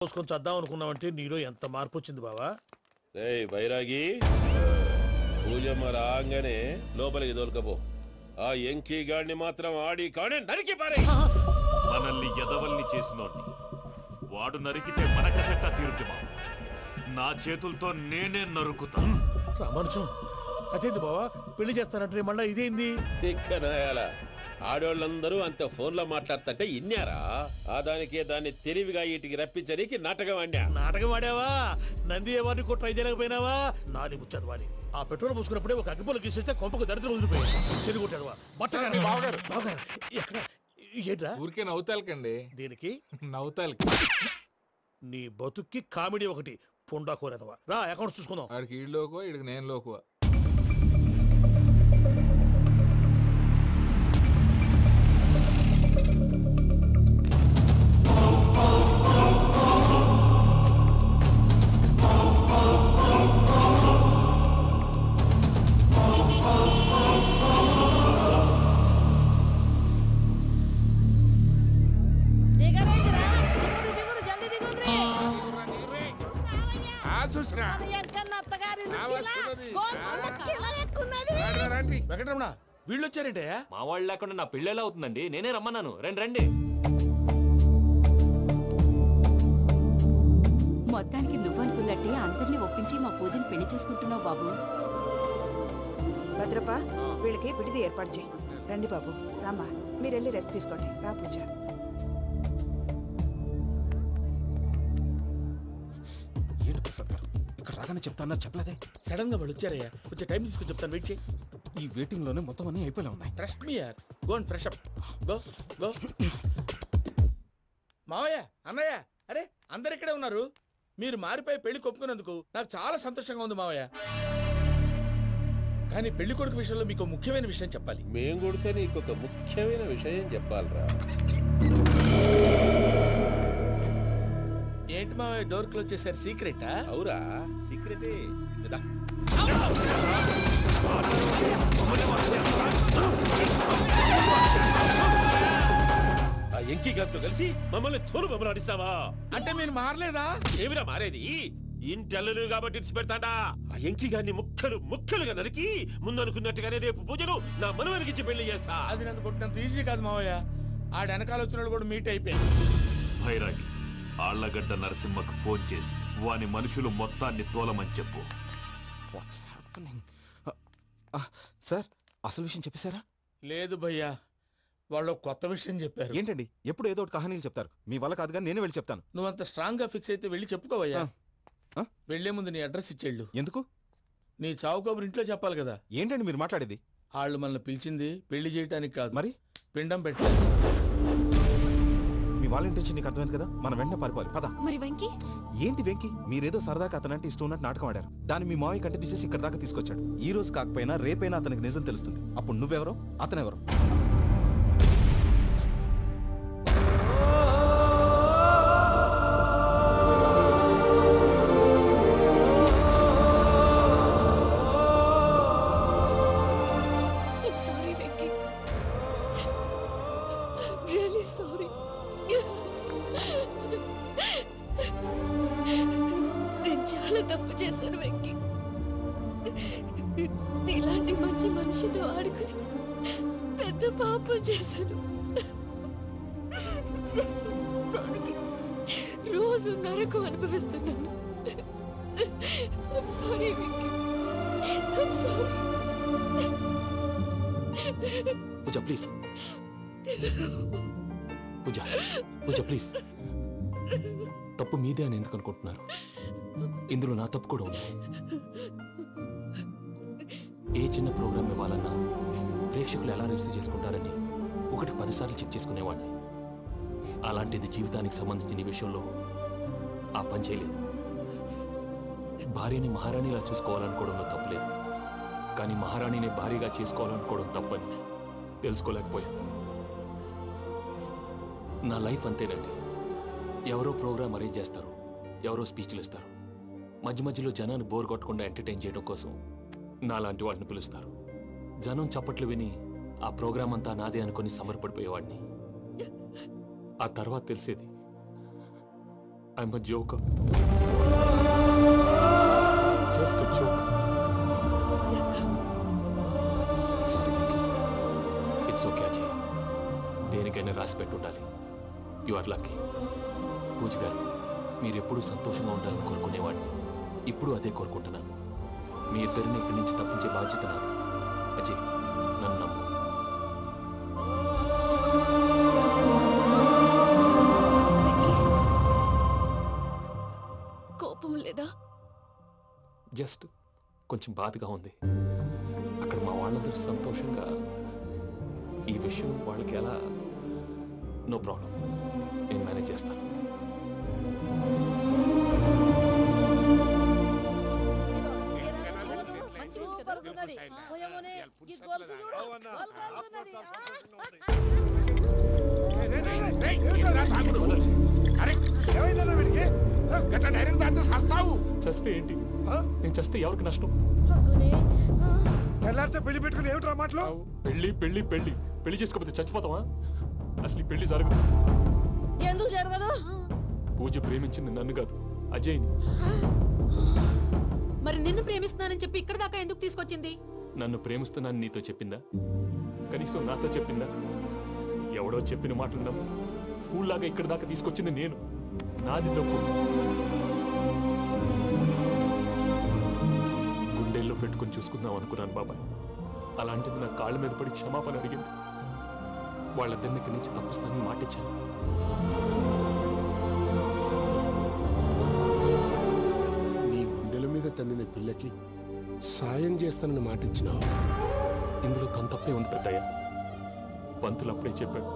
పోసుకొని చద్దాం అనుకున్నావంటే నీలో ఎంత మార్పు వచ్చింది బావా. బైరాగి పూజమ్మ రాగానే లోపలికి దొరకపో. ఆ ఎంకీ గాడిని మాత్రం ఆడి కాడే నరికి పారే. మనల్ని ఎదవల్ని చేసినోడ్ని వాడు నరికితే మనకసెట్టా తీరుతుమా? నా చేతులతో నేనే నరుకుతా. రామానుజం అదేంది బావా, పెళ్లి చేస్తానంటే మళ్ళా ఇదేంది? తిక్కనాయాల ఆడోళ్ళందరూ అంత ఫోన్లో మాట్లాడుతుంటే ఇన్నారా? ఆ దానికే దాన్ని తెలివిగా వీటికి రప్పించడానికి నాటకం ఆడా. నాటకం ఆడావా? నంది ఎవరిని కూడా ట్రై చేయలేకపోయినావా? నాది ముచ్చదు వాని. ఆ పెట్రోల్ పూసుకున్నప్పుడే ఒక అగ్గిపొల గీసేస్తే కొంపకు దరిద్రం వదిలిపోయాడు. చెరుగొట్టాడువా బట్టగారు. బావగారు బావగారు ఎక్కడ ఏంట్రా? ఊరికే నవ్వుతాలకండి. దీనికి నవ్వుతాలకి నీ బతుక్కి కామెడీ ఒకటి పుండా కోరేదవా. రా అకౌంట్స్ చూసుకుందాం. ఆడికి ఈడు లోకువ, ఈడికి నేను లోకువ. వెంకటరమణ వీళ్ళు వచ్చారంటే మా వాళ్ళు లేకుండా నా పెళ్ళి ఎలా అవుతుందండి? నేనే రమ్మన్నాను. రండి రండి. మొత్తానికి నువ్వనుకున్నట్టే అందరినీ ఒప్పించి మా పూజని పెళ్లి చేసుకుంటున్నావు బాబు. భద్రప్ప వీళ్ళకి విడిది ఏర్పాటు చేయి. రండి బాబు. రామ్మా మీరు వెళ్ళి రెస్ట్ తీసుకోండి. రా పూజ. ఏంటి ప్రసాద్ గారు ఇక్కడ రాగానే చెప్తాను చెప్పలేదే? సడన్ గా వాళ్ళు వచ్చారయ్యా, కొంచెం టైం తీసుకుని చెప్తాను. వెయిట్ చేయి. ఈ వెయిటింగ్ లోనే మొత్తం అన్ని అయిపోయినా ఉన్నాయి. ట్రస్ట్ మీ యార్. Go and fresh up. Go go. మావయ్య అన్నయ్య, అరే అందరు ఇక్కడే ఉన్నారు. మీరు మారిపోయి పెళ్లి కొప్పుకున్నందుకు నాకు చాలా సంతోషంగా ఉంది మావయ్య. కానీ పెళ్లి కొడుకు విషయంలో మీకు ముఖ్యమైన విషయం చెప్పాలి. మేం కొడితే నీకు ఒక ముఖ్యమైన విషయం చెప్పాలరా. ఏంటి మావయ్య డోర్ క్లోజ్ చేశారు? సీక్రెటా? అవురా, సీక్రెటే. ఆ ఎంకి గారితో కలిసి మమ్మల్ని తోలు బొమ్మలాడిస్తావా? అంటే మీరు మారలేదా? ఏమిరా మారేది? ఇంటల్లు కాబట్టి ఇడిచి పెడతాడా? ఆ ఎంకి గారిని ముక్కలుగా నరికి ముందనుకున్నట్టుగానే రేపు పూజను నా మనవనికిచ్చి పెళ్లి చేస్తా. అది నన్ను కొట్టినంత ఈజీ కాదు మావయ్య. ఆడ వెనకాల వచ్చిన వాళ్ళు కూడా మీట్ అయిపోయింది. భైరాగి ఆళ్లగడ్డ నరసింహకు ఫోన్ చేసి వాని మనుషులు మొత్తాన్ని తోలమని చెప్పు. సార్ అసలు విషయం చెప్పేశారా? లేదు భయ్యా, వాళ్ళు కొత్త విషయం చెప్పారు. ఏంటండి ఎప్పుడు ఏదో ఒకటి కహానీలు చెప్తారు. మీ వల్ల కాదుగా నేనే వెళ్ళి చెప్తాను. నువ్వంత స్ట్రాంగ్ గా ఫిక్స్ అయితే వెళ్ళి చెప్పుకోవయ్యా. వెళ్లే ముందు నీ అడ్రస్ ఇచ్చేళ్ళు. ఎందుకు? నీ చావు కబురు ఇంట్లో చెప్పాలి కదా. ఏంటండి మీరు మాట్లాడేది? వాళ్ళు మనల్ని పిలిచింది పెళ్లి చేయటానికి కాదు, మరి పిండం పెట్టాలి. మీ వాళ్ళ ఇంటి నీకు అర్థమైంది కదా, మనం వెంటనే పారిపోవాలి. పద. మరి వెంకీ? ఏంటి వెంకీ? మీరేదో సరదాగా అతనంటే ఇష్టం ఉన్నట్టు నాటకం ఆడారు. దాన్ని మీ మావయ్య కంటే తీసేసి ఇక్కడ దాకా తీసుకొచ్చాడు. ఈ రోజు కాకపోయినా రేపైనా అతనికి నిజం తెలుస్తుంది. అప్పుడు నువ్వెవరో అతనెవరో. తప్పు చేశాను వెంకీ. నీలాంటి మంచి మనిషితో ఆడుకుని పెద్ద పాపం చేశాను. రోజు నరకం అనుభవిస్తున్నాను. I'm sorry, Venky. I'm sorry. Pooja please. Pooja please. తప్పు మీదే అని ఎందుకు అనుకుంటున్నారు? ఇందులో నా తప్పు కూడా ఉంది. ఏ చిన్న ప్రోగ్రామ్ ఇవ్వాలన్నా ప్రేక్షకులు ఎలా రిసీవ్ చేసుకుంటారని 1-10 సార్లు చెక్ చేసుకునేవాడిని. అలాంటిది జీవితానికి సంబంధించిన ఈ విషయంలో ఆ పని చేయలేదు. భార్యని మహారాణిలా చూసుకోవాలనుకోవడంలో తప్పులేదు, కానీ మహారాణిని భార్యగా చేసుకోవాలనుకోవడం తప్పని తెలుసుకోలేకపోయాను. నా లైఫ్ అంతేనండి. ఎవరో ప్రోగ్రామ్ అరేంజ్ చేస్తారు, ఎవరో స్పీచ్లు ఇస్తారు. మధ్యలో జనాన్ని బోర్ కొట్టకుండా ఎంటర్టైన్ చేయడం కోసం నాలాంటి వాళ్ళని పిలుస్తారు. జనం చప్పట్లు విని ఆ ప్రోగ్రామ్ అంతా నాదే అనుకుని సమర్పడిపోయేవాడిని. ఆ తర్వాత తెలిసేది I'm a joke, just a joke. Sorry Venky. It's okay Ajay, దేనికైనా రాసి పెట్టి ఉండాలి. You are lucky. పూజ గారు, మీరు ఎప్పుడూ సంతోషంగా ఉండాలని కోరుకునేవాడిని. ఇప్పుడు అదే కోరుకుంటున్నాను. మీ ఇద్దరిని ఇక్కడి నుంచి తప్పించే బాధ్యత నాది. అజయ్, నన్ను నమ్ము. కోపం లేదా? జస్ట్ కొంచెం బాధగా ఉంది. అక్కడ మా వాళ్ళందరూ సంతోషంగా, ఈ విషయం వాళ్ళకి ఎలా? నో ప్రాబ్లం, నేను మేనేజ్ చేస్తాను. చస్తే ఏంటి? నేను చస్తే ఎవరికి నష్టం? పెళ్లి పెట్టుకుని ఏమిట్రా మాటలు? పెళ్లి పెళ్లి పెళ్లి పెళ్లి చేసుకోకపోతే చచ్చిపోతావా? అసలు ఈ పెళ్లి జరగదు. ఎందుకు జరగదు? పూజ ప్రేమించింది నన్ను కాదు, అజయ్ని. మరి నిన్ను ప్రేమిస్తున్నానని చెప్పి ఇక్కడ దాకా ఎందుకు తీసుకొచ్చింది? నన్ను ప్రేమిస్తున్నాను నీతో చెప్పిందా? కనీసం నాతో చెప్పిందా? ఎవడో చెప్పిన మాటలు నమ్ము ఫూల్ లాగా ఇక్కడ దాకా తీసుకొచ్చింది నేను. నాది తప్పు. గుండెల్లో పెట్టుకుని చూసుకుందాం అనుకున్నాను బాబాయ్. అలాంటిది నా కాళ్ళ మీద పడి క్షమాపణ అడిగింది. వాళ్ళిద్దరిని ఇక్కడి నుంచి తప్పిస్తానని మాటిచ్చాను. నీ గుండెల మీద తన్నిన పిల్లకి సాయం చేస్తానని మాటిచ్చినావు. ఇందులో తన తప్పే ఉంది పెద్దయ్య. పంతులు అప్పుడే చెప్పాడు,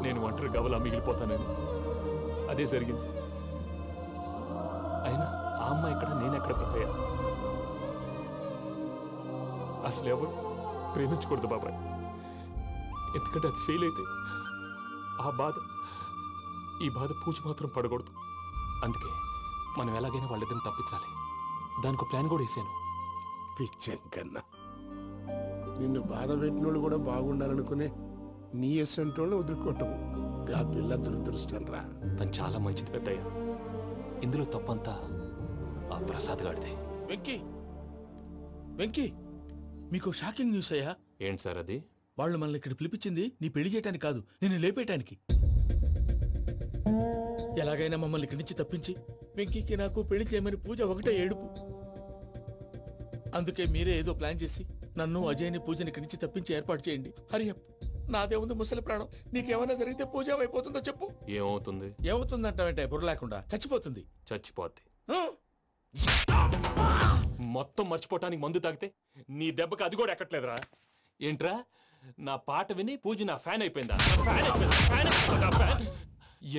నేను ఒంటరి గవలా మిగిలిపోతానని. అదే జరిగింది. అయినా ఆ అమ్మాయి ఎక్కడ, నేనెక్కడ పెద్దయ్య? అసలు ఎవరు ప్రేమించకూడదు బాబాయ్. ఎందుకంటే అది ఫెయిల్ అయితే ఈ బాధ పూజ మాత్రం పడకూడదు. అందుకే మనం ఎలాగైనా వాళ్ళిద్దరిని తప్పించాలి. దానికి ప్లాన్ కూడా వేసాను. పిచ్చంకన్నా, నిన్ను బాధ పెట్టినోళ్ళు కూడా బాగుండాలనుకునే నీ ఎస్సంటోళ్ళని వదులుకోవటం ఆ పిల్ల దురదృష్టం రా. తను చాలా మంచిది పెద్దయ్య. ఇందులో తప్పంతా ఆ ప్రసాద్ గాడిదే. వెంకీ, వెంకీ, మీకు షాకింగ్ న్యూస్ అయ్యా. ఏంటి సార్ అది? వాళ్ళు మనల్ని ఇక్కడ పిలిపించింది నీ పెళ్లి చేయటానికి కాదు, నిన్ను లేపేయటానికి. ఎలాగైనా మమ్మల్ని ఇక్కడి నుంచి తప్పించి వెంకీకి నాకు పెళ్లి చేయమని పూజ ఒకటే ఏడుపు. అందుకే మీరే ఏదో ప్లాన్ చేసి నన్ను అజయ్ని పూజని ఇక్కడి నుంచి తప్పించి ఏర్పాటు చేయండి. హరియప్, నాదే ఉంది ముసలి ప్రాణం. నీకేమైనా జరిగితే పూజ అయిపోతుందో చెప్పు. ఏమవుతుంది? ఏమవుతుందంటావంటే బుర్ర లేకుండా చచ్చిపోతుంది. చచ్చిపోద్ది. ఆ? మొత్తం మర్చిపోవటానికి మందు తాగితే నీ దెబ్బకి అది కూడా ఎక్కట్లేదురా. ఏంట్రా, నా పాట విని పూజ నా ఫ్యాన్ అయిపోయిందా?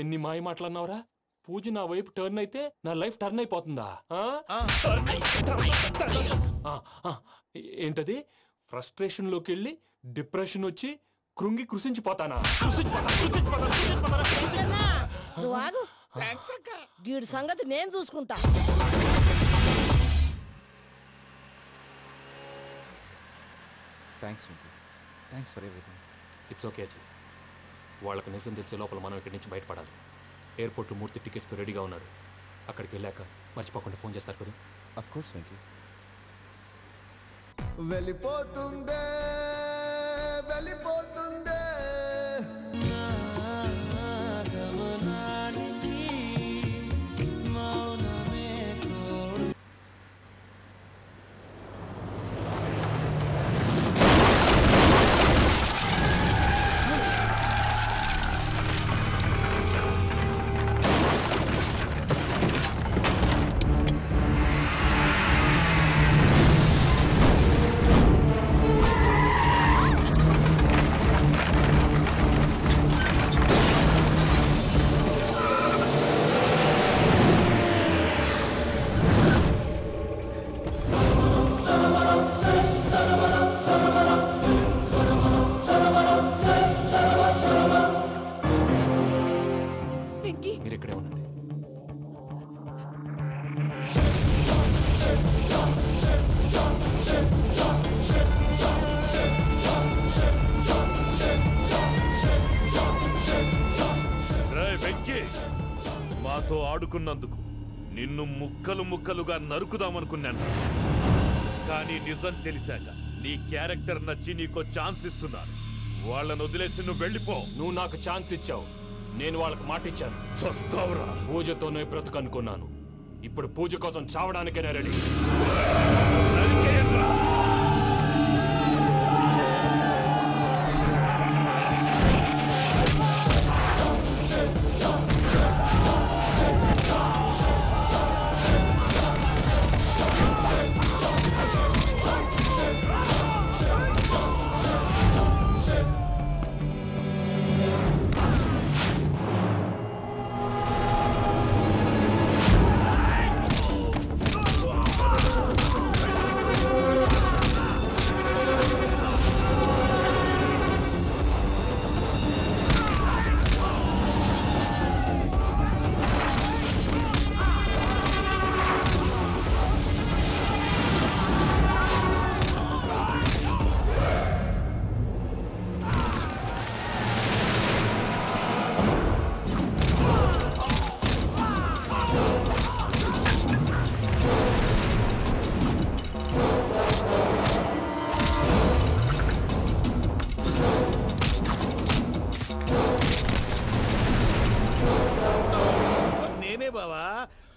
ఎన్ని మాయ మాటలన్నావురా? పూజ నా వైపు టర్న్ అయితే నా లైఫ్ టర్న్ అయిపోతుందా? ఏంటది? ఫ్రస్ట్రేషన్ లోకి వెళ్ళి డిప్రెషన్ వచ్చి కృంగి కృషించిపోతానా? వీడి సంగతి నేను చూసుకుంటా. Thanks Venky. Thanks for everything. It's okay Ajay. వాళ్ళకి నిజం తెలిసే లోపల మనం ఇక్కడి నుంచి బయటపడాలి. ఎయిర్పోర్ట్లో మూర్తి టికెట్స్తో రెడీగా ఉన్నాడు. అక్కడికి వెళ్ళాక మర్చిపోకుండా ఫోన్ చేస్తారు కదా. Of course Venky. వెళ్ళిపోతుందే వెళ్ళిపోతుందే మీరు ఇక్కడే ఉండండి. వెంకీ, మా నాతో ఆడుకున్నందుకు నిన్ను ముక్కలు ముక్కలుగా నరుకుదామనుకున్నాను. కానీ నిజం తెలిసాక నీ క్యారెక్టర్ నచ్చి నీకో ఛాన్స్ ఇస్తున్నాను. వాళ్ళను వదిలేసి నువ్వు వెళ్ళిపో. నువ్వు నాకు ఛాన్స్ ఇచ్చావు, నేను వాళ్ళకి మాట ఇచ్చాను. చస్తావురా. పూజతోనే బ్రతుకనుకున్నాను, ఇప్పుడు పూజ కోసం చావడానికైనా రెడీ. నరికేయండ్రా.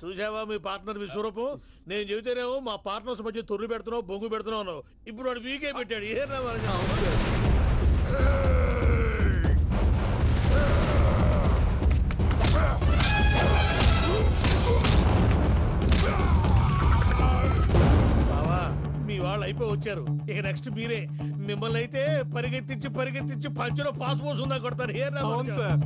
చూసావా మీ పార్ట్నర్ విశ్వరూపం? నేను చెబితేనేమో మా పార్ట్నర్స్ మధ్య తొర్రు పెడుతున్నావు, బొంగు పెడుతున్నావు. ఇప్పుడు వాడు వీకే పెట్టాడు. ఏ బావా, మీ వాళ్ళు అయిపోయి వచ్చారు. ఇక నెక్స్ట్ మీరే. మిమ్మల్ని అయితే పరిగెత్తించి పరిగెత్తించి పంచలో పాస్ పోసుందా కొడతారు. ఏ సార్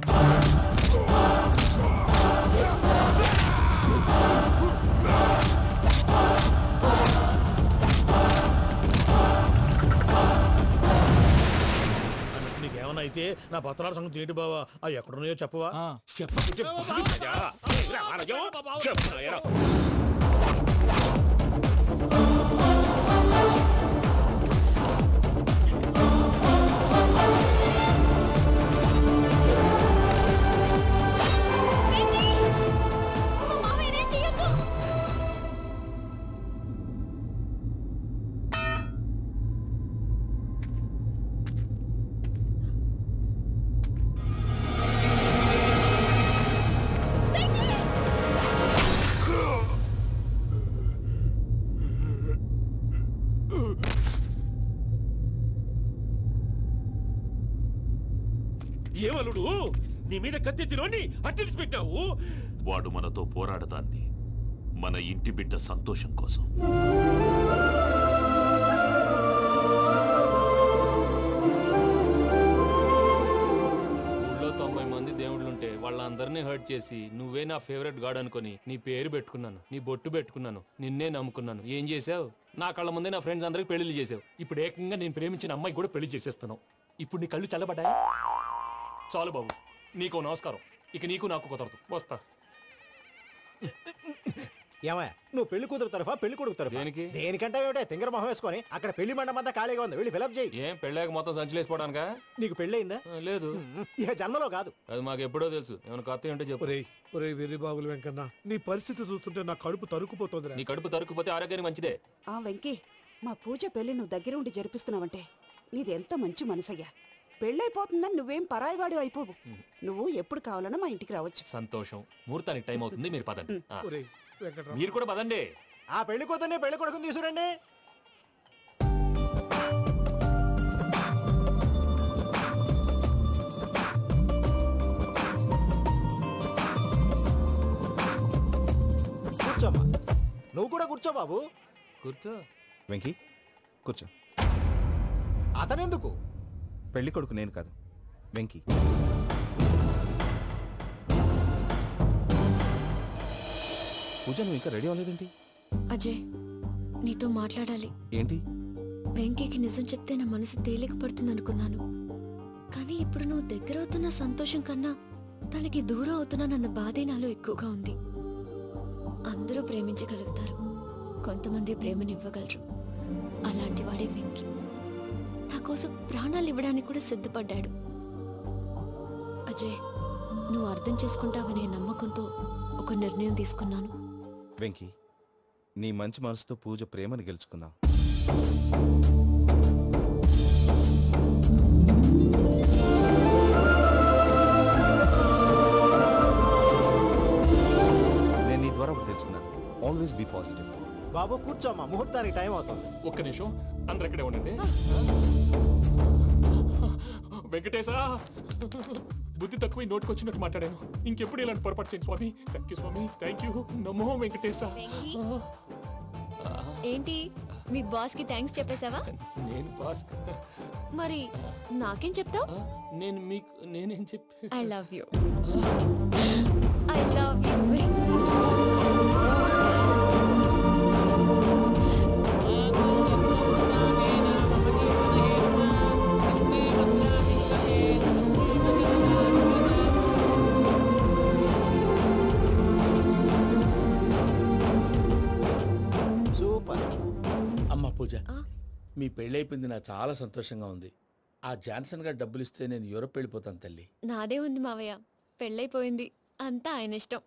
నీకేమన్నా అయితే నా పత్రాల సంగతి ఏంటి బావా? అవి ఎక్కడున్నాయో చెప్పవా? ఏమలుడు, నీ మీద కత్తెత్తిలోని అట్టెలిసి పెట్టావు. వాడు మనతో పోరాడతాంది మన ఇంటి బిడ్డ సంతోషం కోసం. ఊళ్ళో 90 మంది దేవుళ్ళుంటే వాళ్ళందరినీ హర్ట్ చేసి నువ్వే నా ఫేవరెట్ గాడ్ అనుకుని నీ పేరు పెట్టుకున్నాను, నీ బొట్టు పెట్టుకున్నాను, నిన్నే నమ్ముకున్నాను. ఏం చేసావు? నా కళ్ళ ముందే నా ఫ్రెండ్స్ అందరికి పెళ్లి చేసావు. ఇప్పుడు ఏకంగా నేను ప్రేమించిన అమ్మాయి కూడా పెళ్లి చేసేస్తున్నావు. ఇప్పుడు నీ కళ్ళు చల్లబడ్డాయి. చాలు బాబు, నీకో నమస్కారం. ఇక నీకు నాకు కుదరదు. వస్తా. ఏమయ్య, నువ్వు పెళ్లి కూతురు తరఫా పెళ్లి కొడుకు తరఫా? దేనికి? దేనికంటే ఏమిటే తింగర మొహం వేసుకొని అక్కడ పెళ్లి మండపం అంతా ఖాళీగా ఉంది, వెళ్ళి ఫిలప్ చేయి. ఏం పెళ్ళాక మొత్తం సంచలేసిపోవడానికా? నీకు పెళ్ళయిందా? లేదు. ఇక జన్మలో కాదు. అది మాకు ఎప్పుడో తెలుసు. ఏమైనా కొత్త ఏంటో చెప్పు. వెర్రి బాబులు వెంకన్న, నీ పరిస్థితి చూస్తుంటే నా కడుపు తరుక్కుపోతుంది. నీ కడుపు తరుక్కుపోతే ఆరోగ్యానికి మంచిదే. ఆ వెంకీ, మా పూజ పెళ్లి నువ్వు దగ్గర ఉండి జరిపిస్తున్నావంటే నీది ఎంత మంచి మనసయ్యా. పెళ్ళైపోతుందని నువ్వేం పరాయివాడు అయిపోవు. నువ్వు ఎప్పుడు కావాలన్నా మా ఇంటికి రావచ్చు. సంతోషం. ముహూర్తానికి టైం అవుతుంది, మీరు పదండి. మీరు కూడా పదండి. ఆ పెళ్లి కూతుర్ని పెళ్లి కొడుకుని తీసుకురండి. కూర్చోమ్మా. నువ్వు కూడా కూర్చో బాబు. కూర్చో. వెంకీ కూర్చో. అతనెందుకు? పెళ్లి కొడుకు నేను కాదు, వెంకీ. పూజ, నువ్వు ఇంకా రెడీ అవ్వలేదేంటి? అజయ్, నీతో మాట్లాడాలి. ఏంటి? వెంకీకి నిజం చెప్తే నా మనసు తేలిక పడుతుంది అనుకున్నాను. కానీ ఇప్పుడు నువ్వు దగ్గర అవుతున్న సంతోషం కన్నా తనకి దూరం అవుతున్నానన్న బాధే నాలో ఎక్కువగా ఉంది. అందరూ ప్రేమించగలుగుతారు, కొంతమంది ప్రేమనివ్వగలరు. అలాంటి వాడే వెంకీ. నా కోసం ప్రాణాలు ఇవ్వడానికి కూడా సిద్ధపడ్డాడు. అజయ్, నువ్వు అర్థం చేసుకుంటావనే నమ్మకంతో ఒక నిర్ణయం తీసుకున్నాను. వెంకీ, నీ మంచి మనసుతో పూజ ప్రేమను గెలుచుకుందాం. నేను నీ ద్వారా ఒకటి తెలుసుకున్నాను. Always be positive. బాబు కూర్చోమ్మా, ముహూర్తానికి టైం అవుతుంది. ఒక్క నిమిషం, అందరు ఎక్కడే ఉండండి. వెంకటేశా, బుద్ధి తక్కువ నోటికి వచ్చినట్టు మాట్లాడాను. ఇంకెప్పుడు ఇలాంటి పొరపాటు చేయండి స్వామి. థ్యాంక్ యూ స్వామి, థ్యాంక్ యూ. నమో వెంకటేశా. ఏంటి మీ బాస్ కి థ్యాంక్స్ చెప్పేశావా? నేను బాస్ మరి నాకేం చెప్తావు? నేను మీకు నేనేం చెప్పి I love you. I love you. Super. అమ్మ పూజ, మీ పెళ్ళైపోయింది నాకు చాలా సంతోషంగా ఉంది. ఆ జాన్సన్ గారు డబ్బులు ఇస్తే నేను యూరోప్ వెళ్ళిపోతాను తల్లి. నాదే ఉంది మావయ్య, పెళ్ళైపోయింది, అంతా ఆయన ఇష్టం.